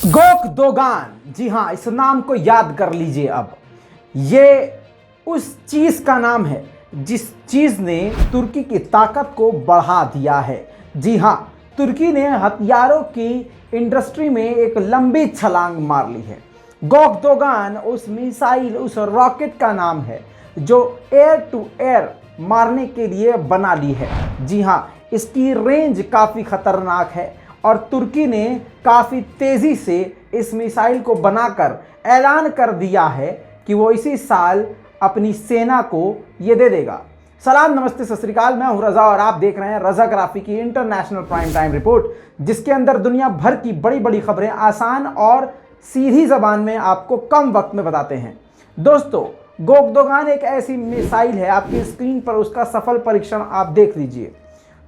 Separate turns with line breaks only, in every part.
Gawk दोगान, जी हाँ, इस नाम को याद कर लीजिए। अब ये उस चीज का नाम है जिस चीज ने तुर्की की ताकत को बढ़ा दिया है। जी हाँ, तुर्की ने हथियारों की इंडस्ट्री में एक लंबी छलांग मार ली है। गोक दोगान उस मिसाइल, उस रॉकेट का नाम है जो एयर टू एयर मारने के लिए बना ली है। जी हाँ, इसकी रेंज काफ़ी खतरनाक है और तुर्की ने काफ़ी तेज़ी से इस मिसाइल को बनाकर ऐलान कर दिया है कि वो इसी साल अपनी सेना को ये दे देगा। सलाम, नमस्ते, सत श्री अकाल। मैं हूं रज़ा और आप देख रहे हैं रज़ाग्राफी की इंटरनेशनल प्राइम टाइम रिपोर्ट, जिसके अंदर दुनिया भर की बड़ी बड़ी खबरें आसान और सीधी ज़बान में आपको कम वक्त में बताते हैं। दोस्तों, गोक दोगान एक ऐसी मिसाइल है, आपकी स्क्रीन पर उसका सफल परीक्षण आप देख लीजिए।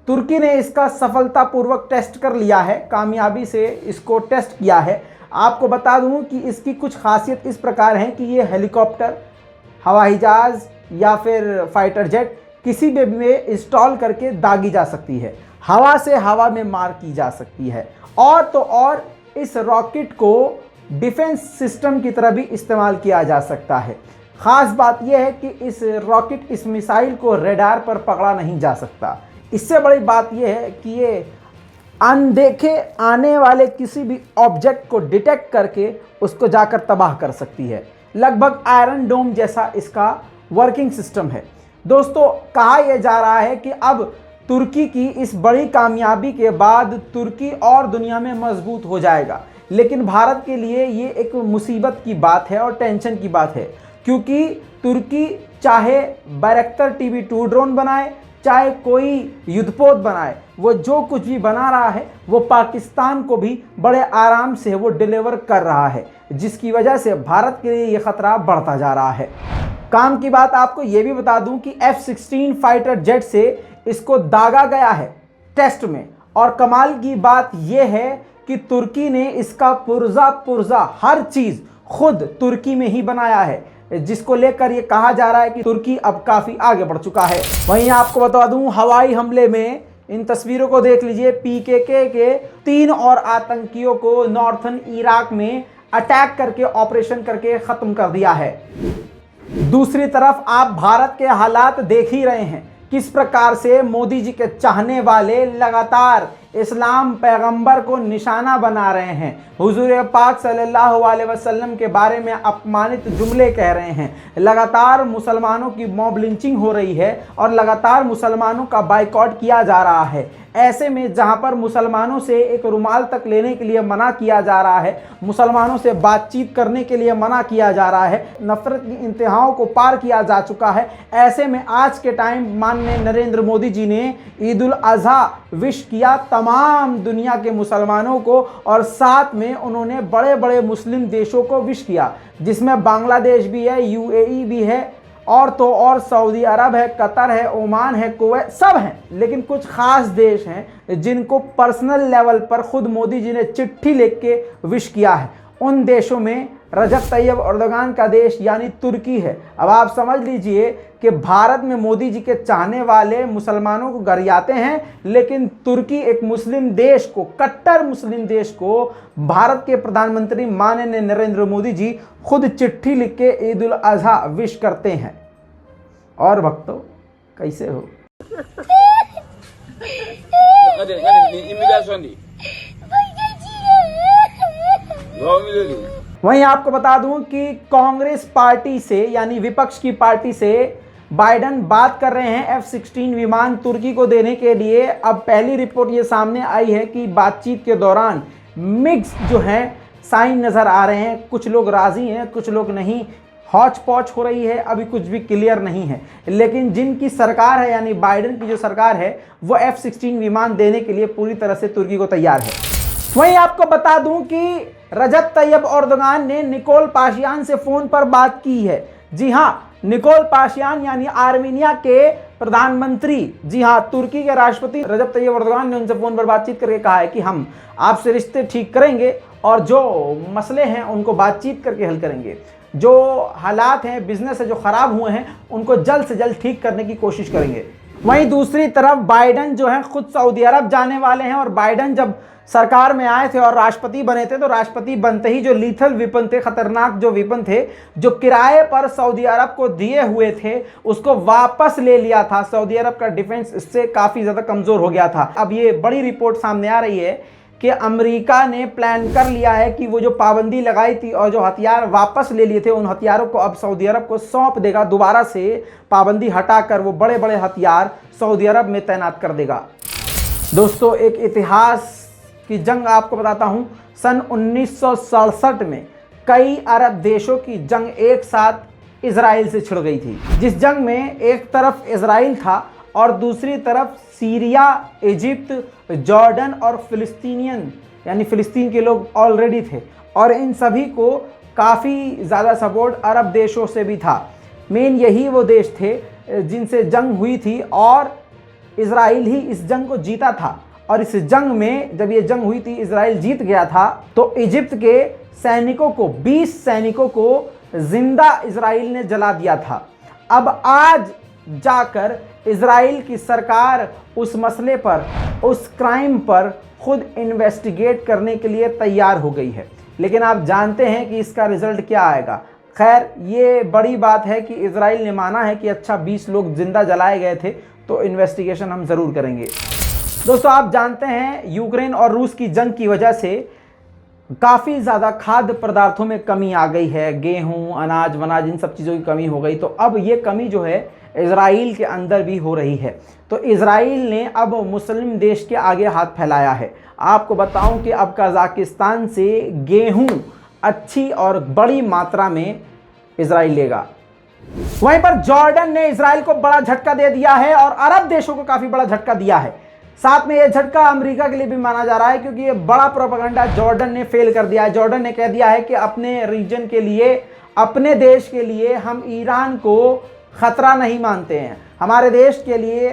तुर्की ने इसका सफलतापूर्वक टेस्ट कर लिया है, कामयाबी से इसको टेस्ट किया है। आपको बता दूं कि इसकी कुछ खासियत इस प्रकार है कि ये हेलीकॉप्टर, हवाई जहाज़ या फिर फाइटर जेट किसी भी में इंस्टॉल करके दागी जा सकती है, हवा से हवा में मार की जा सकती है। और तो और इस रॉकेट को डिफेंस सिस्टम की तरह भी इस्तेमाल किया जा सकता है। ख़ास बात यह है कि इस रॉकेट, इस मिसाइल को रडार पर पकड़ा नहीं जा सकता। इससे बड़ी बात यह है कि ये अनदेखे आने वाले किसी भी ऑब्जेक्ट को डिटेक्ट करके उसको जाकर तबाह कर सकती है। लगभग आयरन डोम जैसा इसका वर्किंग सिस्टम है। दोस्तों, कहा यह जा रहा है कि अब तुर्की की इस बड़ी कामयाबी के बाद तुर्की और दुनिया में मजबूत हो जाएगा। लेकिन भारत के लिए ये एक मुसीबत की बात है और टेंशन की बात है, क्योंकि तुर्की चाहे बैरक्टर TB2 ड्रोन बनाए, चाहे कोई युद्धपोत बनाए, वो जो कुछ भी बना रहा है वो पाकिस्तान को भी बड़े आराम से वो डिलीवर कर रहा है, जिसकी वजह से भारत के लिए ये खतरा बढ़ता जा रहा है। काम की बात आपको ये भी बता दूं कि F-16 फाइटर जेट से इसको दागा गया है टेस्ट में। और कमाल की बात यह है कि तुर्की ने इसका पुर्जा हर चीज़ खुद तुर्की में ही बनाया है, जिसको लेकर ये कहा जा रहा है कि तुर्की अब काफ़ी आगे बढ़ चुका है। वहीं आपको बता दूं, हवाई हमले में इन तस्वीरों को देख लीजिए, PKK के 3 और आतंकियों को नॉर्थन इराक में अटैक करके, ऑपरेशन करके ख़त्म कर दिया है। दूसरी तरफ आप भारत के हालात देख ही रहे हैं, किस प्रकार से मोदी जी के चाहने वाले लगातार इस्लाम पैगंबर को निशाना बना रहे हैं, हुजूर पाक सल्लल्लाहु अलैहि वसल्लम के बारे में अपमानित जुमले कह रहे हैं। लगातार मुसलमानों की मॉब लिंचिंग हो रही है और लगातार मुसलमानों का बाइकॉट किया जा रहा है। ऐसे में जहां पर मुसलमानों से एक रुमाल तक लेने के लिए मना किया जा रहा है, मुसलमानों से बातचीत करने के लिए मना किया जा रहा है, नफरत की इंतहाओं को पार किया जा चुका है। ऐसे में आज के टाइम माननीय नरेंद्र मोदी जी ने ईद उल अज़हा विश किया तमाम दुनिया के मुसलमानों को, और साथ में उन्होंने बड़े बड़े मुस्लिम देशों को विश किया, जिसमें बांग्लादेश भी है, UAE भी है, और तो और सऊदी अरब है, कतर है, ओमान है, कुवैत, सब हैं। लेकिन कुछ खास देश हैं जिनको पर्सनल लेवल पर खुद मोदी जी ने चिट्ठी लिख के विश किया है। उन देशों में रजब तैयब एर्दोगान का देश यानी तुर्की है। अब आप समझ लीजिए कि भारत में मोदी जी के चाहने वाले मुसलमानों को गरियाते हैं, लेकिन तुर्की एक मुस्लिम देश को, कट्टर मुस्लिम देश को, भारत के प्रधानमंत्री माननीय नरेंद्र मोदी जी खुद चिट्ठी लिख के ईद उल अज़हा विश करते हैं। और भक्तों, कैसे हो? वहीं आपको बता दूं कि कांग्रेस पार्टी से, यानी विपक्ष की पार्टी से बाइडन बात कर रहे हैं F-16 विमान तुर्की को देने के लिए। अब पहली रिपोर्ट ये सामने आई है कि बातचीत के दौरान मिक्स जो हैं साइन नज़र आ रहे हैं, कुछ लोग राज़ी हैं, कुछ लोग नहीं, हौच पौच हो रही है, अभी कुछ भी क्लियर नहीं है। लेकिन जिनकी सरकार है, यानी बाइडन की जो सरकार है, वो F-16 विमान देने के लिए पूरी तरह से तुर्की को तैयार है। वहीं आपको बता दूं कि रजब तैयब एर्दोगान ने निकोल पाशियान से फ़ोन पर बात की है। जी हाँ, निकोल पाशियान यानी आर्मीनिया के प्रधानमंत्री, जी हाँ, तुर्की के राष्ट्रपति रजब तैयब एर्दोगान ने उनसे फ़ोन पर बातचीत करके कहा है कि हम आपसे रिश्ते ठीक करेंगे और जो मसले हैं उनको बातचीत करके हल करेंगे। जो हालात हैं, बिजनेस है जो ख़राब हुए हैं, उनको जल्द से जल्द ठीक करने की कोशिश करेंगे। वहीं दूसरी तरफ बाइडन जो है खुद सऊदी अरब जाने वाले हैं, और बाइडन जब सरकार में आए थे और राष्ट्रपति बने थे तो राष्ट्रपति बनते ही जो लीथल विपन थे, खतरनाक जो विपन थे, जो किराए पर सऊदी अरब को दिए हुए थे, उसको वापस ले लिया था। सऊदी अरब का डिफेंस इससे काफ़ी ज़्यादा कमज़ोर हो गया था। अब ये बड़ी रिपोर्ट सामने आ रही है कि अमेरिका ने प्लान कर लिया है कि वो जो पाबंदी लगाई थी और जो हथियार वापस ले लिए थे, उन हथियारों को अब सऊदी अरब को सौंप देगा। दोबारा से पाबंदी हटाकर वो बड़े बड़े हथियार सऊदी अरब में तैनात कर देगा। दोस्तों, एक इतिहास की जंग आपको बताता हूं। सन 1967 में कई अरब देशों की जंग एक साथ इजराइल से छिड़ गई थी, जिस जंग में एक तरफ इजराइल था और दूसरी तरफ सीरिया, इजिप्ट, जॉर्डन और फिलिस्तीनियन यानी फिलिस्तीन के लोग ऑलरेडी थे, और इन सभी को काफ़ी ज़्यादा सपोर्ट अरब देशों से भी था। मेन यही वो देश थे जिनसे जंग हुई थी, और इजराइल ही इस जंग को जीता था। और इस जंग में जब ये जंग हुई थी, इजराइल जीत गया था, तो इजिप्ट के सैनिकों को 20 सैनिकों को जिंदा इजराइल ने जला दिया था। अब आज जाकर इजराइल की सरकार उस मसले पर, उस क्राइम पर खुद इन्वेस्टिगेट करने के लिए तैयार हो गई है। लेकिन आप जानते हैं कि इसका रिजल्ट क्या आएगा। खैर, ये बड़ी बात है कि इजराइल ने माना है कि अच्छा 20 लोग जिंदा जलाए गए थे, तो इन्वेस्टिगेशन हम ज़रूर करेंगे। दोस्तों, आप जानते हैं यूक्रेन और रूस की जंग की वजह से काफ़ी ज़्यादा खाद्य पदार्थों में कमी आ गई है। गेहूं, अनाज वनाज, इन सब चीज़ों की कमी हो गई। तो अब ये कमी जो है इजराइल के अंदर भी हो रही है। तो इजराइल ने अब मुस्लिम देश के आगे हाथ फैलाया है। आपको बताऊं कि अब कजाकिस्तान से गेहूं अच्छी और बड़ी मात्रा में इजराइल लेगा। वहीं पर जॉर्डन ने इजराइल को बड़ा झटका दे दिया है और अरब देशों को काफ़ी बड़ा झटका दिया है। साथ में यह झटका अमेरिका के लिए भी माना जा रहा है, क्योंकि ये बड़ा प्रोपेगेंडा जॉर्डन ने फेल कर दिया है। जॉर्डन ने कह दिया है कि अपने रीजन के लिए, अपने देश के लिए हम ईरान को ख़तरा नहीं मानते हैं। हमारे देश के लिए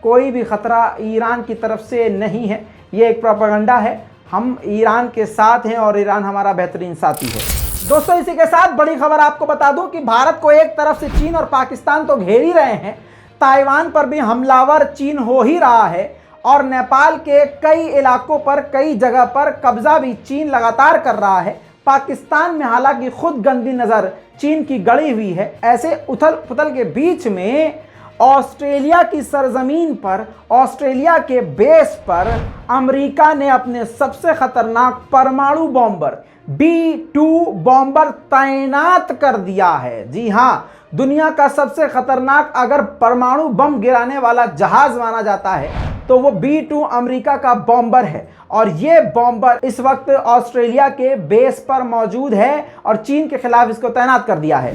कोई भी ख़तरा ईरान की तरफ से नहीं है। ये एक प्रोपेगेंडा है। हम ईरान के साथ हैं और ईरान हमारा बेहतरीन साथी है। दोस्तों, इसी के साथ बड़ी खबर आपको बता दूं कि भारत को एक तरफ से चीन और पाकिस्तान तो घेर ही रहे हैं, ताइवान पर भी हमलावर चीन हो ही रहा है, और नेपाल के कई इलाकों पर, कई जगह पर कब्जा भी चीन लगातार कर रहा है। पाकिस्तान में हालांकि खुद गंदी नज़र चीन की गड़ी हुई है। ऐसे उथल पुथल के बीच में ऑस्ट्रेलिया की सरजमीन पर, ऑस्ट्रेलिया के बेस पर अमेरिका ने अपने सबसे खतरनाक परमाणु बॉम्बर B-2 बॉम्बर तैनात कर दिया है। जी हाँ, दुनिया का सबसे खतरनाक अगर परमाणु बम गिराने वाला जहाज माना जाता है तो वो B-2 अमेरिका का बॉम्बर है, और ये बॉम्बर इस वक्त ऑस्ट्रेलिया के बेस पर मौजूद है और चीन के खिलाफ इसको तैनात कर दिया है।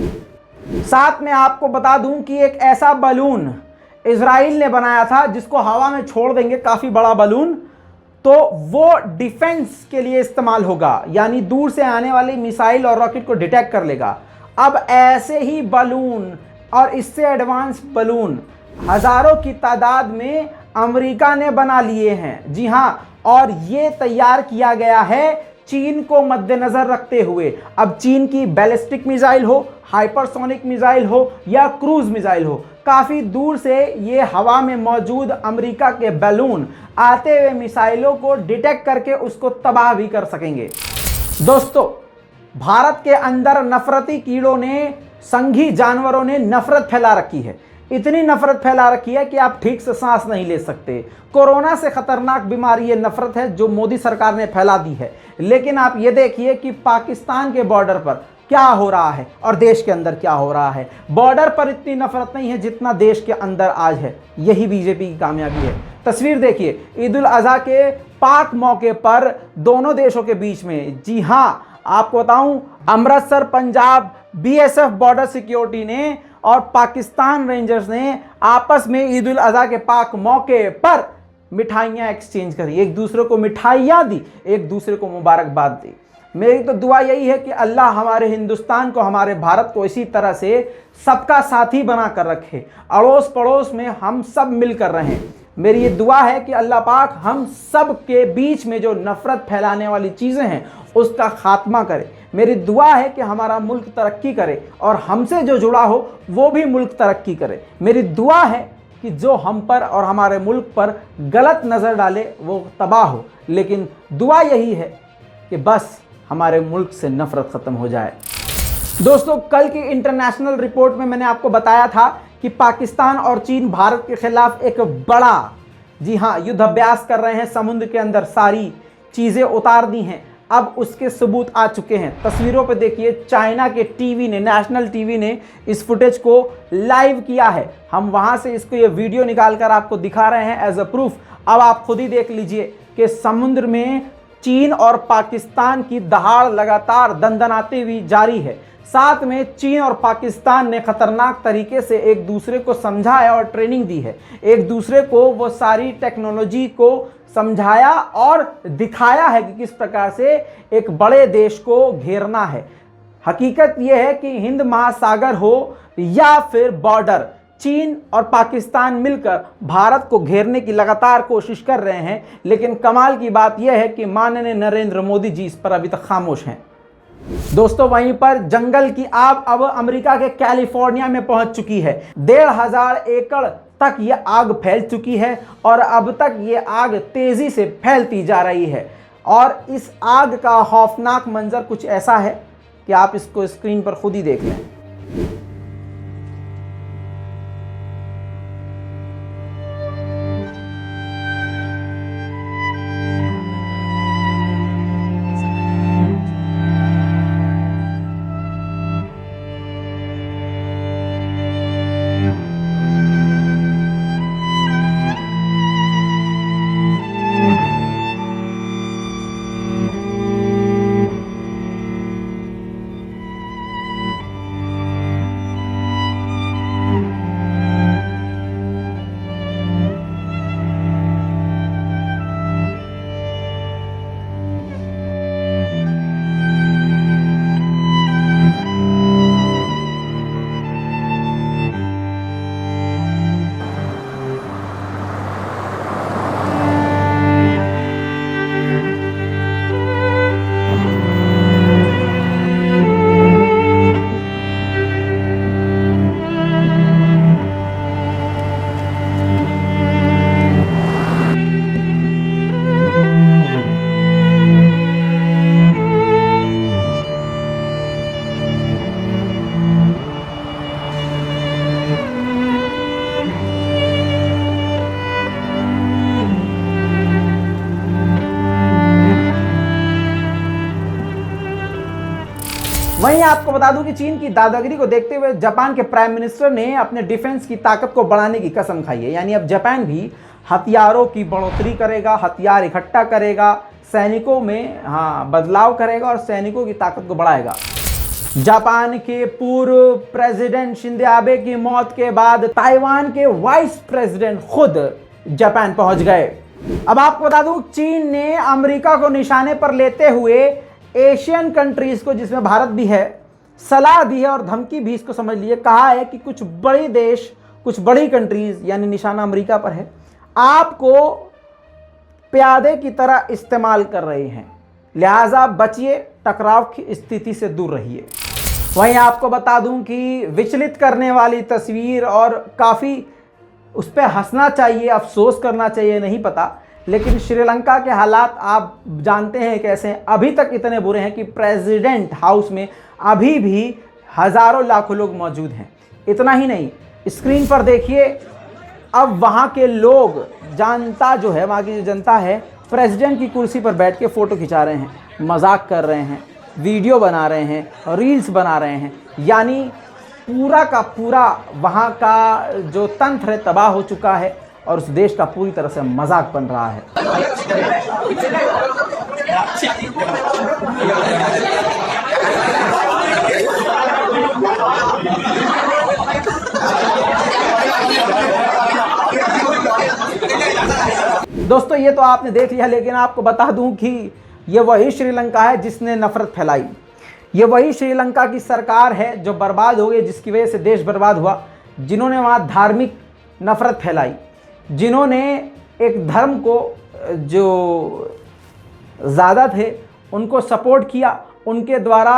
साथ में आपको बता दूं कि एक ऐसा बलून इजराइल ने बनाया था जिसको हवा में छोड़ देंगे, काफ़ी बड़ा बलून, तो वो डिफेंस के लिए इस्तेमाल होगा, यानी दूर से आने वाली मिसाइल और रॉकेट को डिटेक्ट कर लेगा। अब ऐसे ही बलून और इससे एडवांस बलून हज़ारों की तादाद में अमेरिका ने बना लिए हैं। जी हाँ, और ये तैयार किया गया है चीन को मद्देनज़र रखते हुए। अब चीन की बैलिस्टिक मिसाइल हो, हाइपरसोनिक मिसाइल हो या क्रूज मिसाइल हो, काफ़ी दूर से ये हवा में मौजूद अमेरिका के बैलून आते हुए मिसाइलों को डिटेक्ट करके उसको तबाह भी कर सकेंगे। दोस्तों, भारत के अंदर नफरती कीड़ों ने, संघी जानवरों ने नफरत फैला रखी है। इतनी नफरत फैला रखी है कि आप ठीक से सांस नहीं ले सकते। कोरोना से खतरनाक बीमारी ये नफरत है जो मोदी सरकार ने फैला दी है। लेकिन आप ये देखिए कि पाकिस्तान के बॉर्डर पर क्या हो रहा है और देश के अंदर क्या हो रहा है। बॉर्डर पर इतनी नफरत नहीं है जितना देश के अंदर आज है। यही बीजेपी की कामयाबी है। तस्वीर देखिए, ईद उल अजहा के पाक मौके पर दोनों देशों के बीच में, जी हाँ आपको बताऊं, Amritsar Punjab BSF border security ने और पाकिस्तान रेंजर्स ने आपस में ईद उल अजहा के पाक मौके पर मिठाइयाँ एक्सचेंज करी, एक दूसरे को मिठाइयाँ दी, एक दूसरे को मुबारकबाद दी। मेरी तो दुआ यही है कि अल्लाह हमारे हिंदुस्तान को, हमारे भारत को इसी तरह से सबका साथी बना कर रखे। अड़ोस पड़ोस में हम सब मिलकर रहें। मेरी ये दुआ है कि अल्लाह पाक हम सब के बीच में जो नफ़रत फैलाने वाली चीज़ें हैं उसका खात्मा करे। मेरी दुआ है कि हमारा मुल्क तरक्की करे और हमसे जो जुड़ा हो वो भी मुल्क तरक्की करे। मेरी दुआ है कि जो हम पर और हमारे मुल्क पर गलत नज़र डाले वो तबाह हो, लेकिन दुआ यही है कि बस हमारे मुल्क से नफ़रत ख़त्म हो जाए। दोस्तों, कल की इंटरनेशनल रिपोर्ट में मैंने आपको बताया था कि पाकिस्तान और चीन भारत के खिलाफ एक बड़ा, जी हाँ, युद्ध अभ्यास कर रहे हैं। समुद्र के अंदर सारी चीज़ें उतार दी हैं, अब उसके सबूत आ चुके हैं। तस्वीरों पे देखिए, चाइना के टीवी ने, नेशनल टीवी ने इस फुटेज को लाइव किया है। हम वहाँ से इसको ये वीडियो निकाल कर आपको दिखा रहे हैं एज अ प्रूफ। अब आप खुद ही देख लीजिए कि समुद्र में चीन और पाकिस्तान की दहाड़ लगातार दंदनाती हुई जारी है। साथ में चीन और पाकिस्तान ने खतरनाक तरीके से एक दूसरे को समझाया और ट्रेनिंग दी है। एक दूसरे को वो सारी टेक्नोलॉजी को समझाया और दिखाया है कि किस प्रकार से एक बड़े देश को घेरना है। हकीकत यह है कि हिंद महासागर हो या फिर बॉर्डर, चीन और पाकिस्तान मिलकर भारत को घेरने की लगातार कोशिश कर रहे हैं। लेकिन कमाल की बात यह है कि माननीय नरेंद्र मोदी जी इस पर अभी तक खामोश हैं। दोस्तों, वहीं पर जंगल की आग अब अमेरिका के कैलिफोर्निया में पहुंच चुकी है। 1,500 एकड़ तक ये आग फैल चुकी है और अब तक ये आग तेजी से फैलती जा रही है। और इस आग का खौफनाक मंजर कुछ ऐसा है कि आप इसको स्क्रीन पर खुद ही देख लें। वहीं आपको बता दूं कि चीन की दादागिरी को देखते हुए जापान के प्राइम मिनिस्टर ने अपने डिफेंस की ताकत को बढ़ाने की कसम खाई है। यानी अब जापान भी हथियारों की बढ़ोतरी करेगा, हथियार इकट्ठा करेगा, सैनिकों में बदलाव करेगा और सैनिकों की ताकत को बढ़ाएगा। जापान के पूर्व प्रेसिडेंट शिंजो आबे की मौत के बाद ताइवान के वाइस प्रेसिडेंट खुद जापान पहुंच गए। अब आपको बता दूं, चीन ने अमेरिका को निशाने पर लेते हुए एशियन कंट्रीज को, जिसमें भारत भी है, सलाह दी है और धमकी भी, इसको समझ लिए, कहा है कि कुछ बड़े देश, कुछ बड़ी कंट्रीज, यानी निशाना अमेरिका पर है, आपको प्यादे की तरह इस्तेमाल कर रहे हैं, लिहाजा बचिए, टकराव की स्थिति से दूर रहिए। वहीं आपको बता दूं कि विचलित करने वाली तस्वीर और काफ़ी उस पर हंसना चाहिए, अफसोस करना चाहिए, नहीं पता, लेकिन श्रीलंका के हालात आप जानते हैं कैसे हैं। अभी तक इतने बुरे हैं कि प्रेसिडेंट हाउस में अभी भी हज़ारों लाखों लोग मौजूद हैं। इतना ही नहीं, स्क्रीन पर देखिए, अब वहाँ के लोग, जनता जो है, वहाँ की जो जनता है, प्रेसिडेंट की कुर्सी पर बैठ के फ़ोटो खिंचा रहे हैं, मजाक कर रहे हैं, वीडियो बना रहे हैं, रील्स बना रहे हैं। यानी पूरा का पूरा वहाँ का जो तंत्र है तबाह हो चुका है और उस देश का पूरी तरह से मजाक बन रहा है। दोस्तों, ये तो आपने देख लिया, लेकिन आपको बता दूं कि ये वही श्रीलंका है जिसने नफरत फैलाई। ये वही श्रीलंका की सरकार है जो बर्बाद हो गई, जिसकी वजह से देश बर्बाद हुआ, जिन्होंने वहाँ धार्मिक नफरत फैलाई, जिन्होंने एक धर्म को जो ज़्यादा थे उनको सपोर्ट किया, उनके द्वारा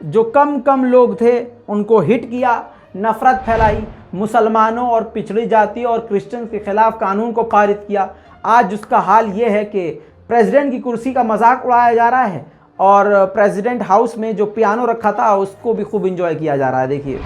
जो कम लोग थे उनको हिट किया, नफ़रत फैलाई, मुसलमानों और पिछड़ी जाति और क्रिश्चियन के खिलाफ कानून को पारित किया। आज उसका हाल ये है कि प्रेसिडेंट की कुर्सी का मजाक उड़ाया जा रहा है और प्रेसिडेंट हाउस में जो पियानो रखा था उसको भी खूब एंजॉय किया जा रहा है। देखिए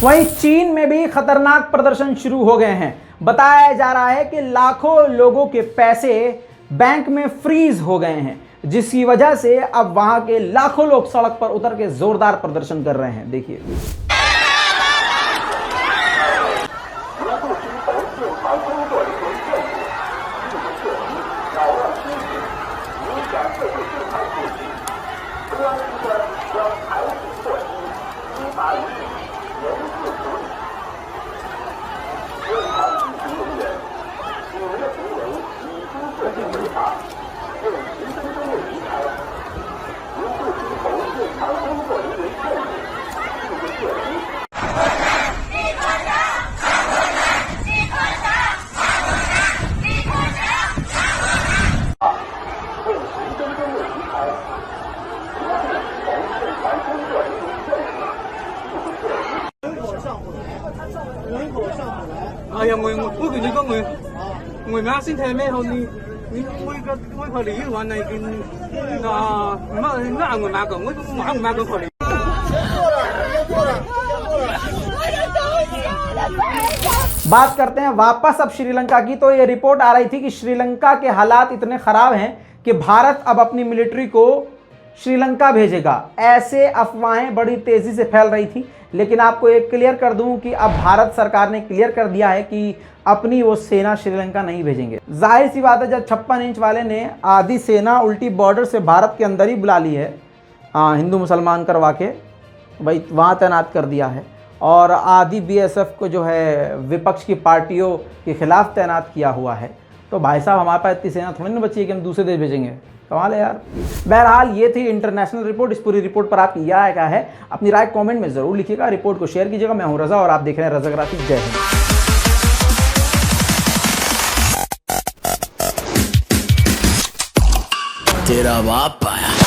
वहीं चीन में भी खतरनाक प्रदर्शन शुरू हो गए हैं। बताया जा रहा है कि लाखों लोगों के पैसे बैंक में फ्रीज हो गए हैं, जिसकी वजह से अब वहां के लाखों लोग सड़क पर उतर के जोरदार प्रदर्शन कर रहे हैं। देखिए
người Nga xin thề mê hồn đi người khỏi lý hoàn này thì nó người mà cổng người mà cổng khỏi lý।
बात करते हैं वापस अब श्रीलंका की। तो ये रिपोर्ट आ रही थी कि श्रीलंका के हालात इतने खराब हैं कि भारत अब अपनी मिलिट्री को श्रीलंका भेजेगा। ऐसे अफवाहें बड़ी तेजी से फैल रही थी, लेकिन आपको एक क्लियर कर दूं कि अब भारत सरकार ने क्लियर कर दिया है कि अपनी वो सेना श्रीलंका नहीं भेजेंगे। जाहिर सी बात है, जब 56 इंच वाले ने आधी सेना उल्टी बॉर्डर से भारत के अंदर ही बुला ली है, हिंदू मुसलमान करवा के भाई वहाँ तैनात कर दिया है, और आधी बीएसएफ को जो है विपक्ष की पार्टियों के खिलाफ तैनात किया हुआ है, तो भाई साहब हमारे पास इतनी सेना थोड़ी ना बची है कि हम दूसरे देश भेजेंगे। कमाल है यार। बहरहाल ये थी इंटरनेशनल रिपोर्ट। इस पूरी रिपोर्ट पर आपकी क्या राय है? अपनी राय कमेंट में ज़रूर लिखिएगा, रिपोर्ट को शेयर कीजिएगा। मैं हूं रज़ा और आप देख रहे हैं रज़ा ग्राफिक। जय हिंद।
तेरा बाप आया।